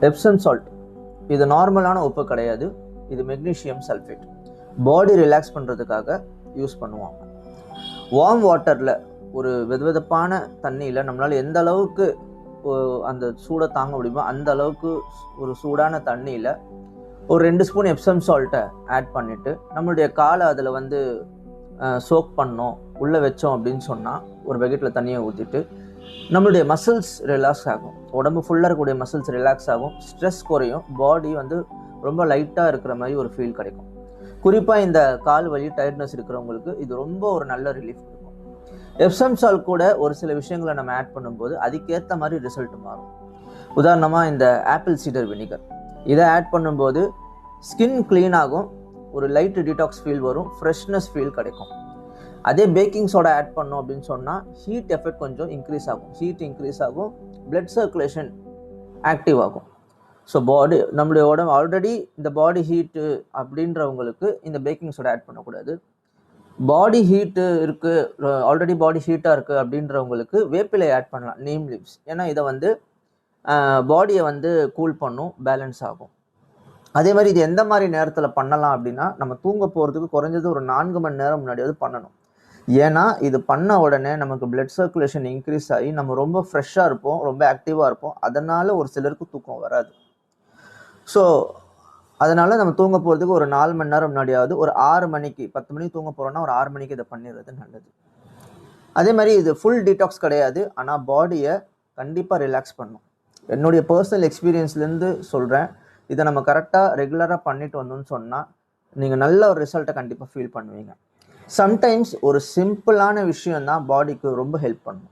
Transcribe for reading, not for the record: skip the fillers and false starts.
Epsom salt இது நார்மலான உப்பு கிடையாது, இது மெக்னீஷியம் சல்ஃபேட். பாடி ரிலாக்ஸ் பண்ணுறதுக்காக யூஸ் பண்ணுவாங்க. வார்ம் வாட்டரில், ஒரு வெதுவெதுப்பான தண்ணியில் நம்மளால் எந்த அளவுக்கு அந்த சூடை தாங்க முடியுமோ அந்த அளவுக்கு ஒரு சூடான தண்ணியில் ஒரு 2 ஸ்பூன் எப்சம் சால்ட்டை ஆட் பண்ணிவிட்டு நம்மளுடைய காலை அதில் வந்து சோக் பண்ணோம், உள்ளே வச்சோம் அப்படின்னு சொன்னால், ஒரு பக்கெட்டில் தண்ணியை ஊற்றிட்டு நம்மளுடைய மசில்ஸ் ரிலாக்ஸ் ஆகும், உடம்பு ஃபுல்லாக இருக்கக்கூடிய மசில்ஸ் ரிலாக்ஸ் ஆகும், ஸ்ட்ரெஸ் குறையும், பாடி வந்து ரொம்ப லைட்டாக இருக்கிற மாதிரி ஒரு ஃபீல் கிடைக்கும். குறிப்பாக இந்த கால் வலி டயர்ட்னஸ் இருக்கிறவங்களுக்கு இது ரொம்ப ஒரு நல்ல ரிலீஃப் கொடுக்கும். எப்சம் சால்ட் கூட ஒரு சில விஷயங்களை நம்ம ஆட் பண்ணும்போது அதுக்கேற்ற மாதிரி ரிசல்ட் மாறும். உதாரணமாக இந்த ஆப்பிள் சீடர் வினிகர் இதை ஆட் பண்ணும்போது ஸ்கின் க்ளீன் ஆகும், ஒரு லைட் டிடாக்ஸ் ஃபீல் வரும், ஃப்ரெஷ்னஸ் ஃபீல் கிடைக்கும். அதே பேக்கிங் சோடா ஆட் பண்ணோம் அப்படின்னு சொன்னால் ஹீட் எஃபெக்ட் கொஞ்சம் இன்க்ரீஸ் ஆகும், ஹீட் இன்க்ரீஸ் ஆகும், பிளட் சர்க்குலேஷன் ஆக்டிவ் ஆகும். ஸோ பாடி, நம்மளுடைய உடம்பு ஆல்ரெடி இந்த பாடி ஹீட்டு அப்படின்றவங்களுக்கு இந்த பேக்கிங் சோடா ஆட் பண்ணக்கூடாது. பாடி ஹீட்டு இருக்குது, ஆல்ரெடி பாடி ஹீட்டாக இருக்குது அப்படின்றவங்களுக்கு வேப்பிலை ஆட் பண்ணலாம், நீம் லீவ்ஸ். ஏன்னா இதை வந்து பாடியை வந்து கூல் பண்ணும், பேலன்ஸ் ஆகும். அதே மாதிரி இது எந்த மாதிரி நேரத்தில் பண்ணலாம் அப்படின்னா, நம்ம தூங்க போகிறதுக்கு குறைஞ்சது ஒரு 4 மணி நேரம் முன்னாடியாவது பண்ணணும். ஏன்னா இது பண்ண உடனே நமக்கு பிளட் சர்க்குலேஷன் இன்க்ரீஸ் ஆகி நம்ம ரொம்ப ஃப்ரெஷ்ஷாக இருப்போம், ரொம்ப ஆக்டிவாக இருப்போம். அதனால் ஒரு சிலருக்கு தூக்கம் வராது. ஸோ அதனால் நம்ம தூங்க போகிறதுக்கு ஒரு 4 மணி நேரம் முன்னாடியாவது, ஒரு 6 மணிக்கு, 10 மணிக்கு தூங்க போகிறோன்னா ஒரு 6 மணிக்கு இதை பண்ணிடுறது நல்லது. அதே மாதிரி இது ஃபுல் டீடாக்ஸ் கிடையாது, ஆனால் பாடியை கண்டிப்பாக ரிலாக்ஸ் பண்ணும். என்னுடைய பர்சனல் எக்ஸ்பீரியன்ஸ்லேருந்து சொல்கிறேன், இதை நம்ம கரெக்டாக ரெகுலராக பண்ணிட்டு வந்தோம்னு சொன்னால் நீங்கள் நல்ல ஒரு ரிசல்ட்டை கண்டிப்பாக ஃபீல் பண்ணுவீங்க. சம்டைம்ஸ் ஒரு சிம்பிளான விஷயம் தான் பாடிக்கு ரொம்ப ஹெல்ப் பண்ணும்.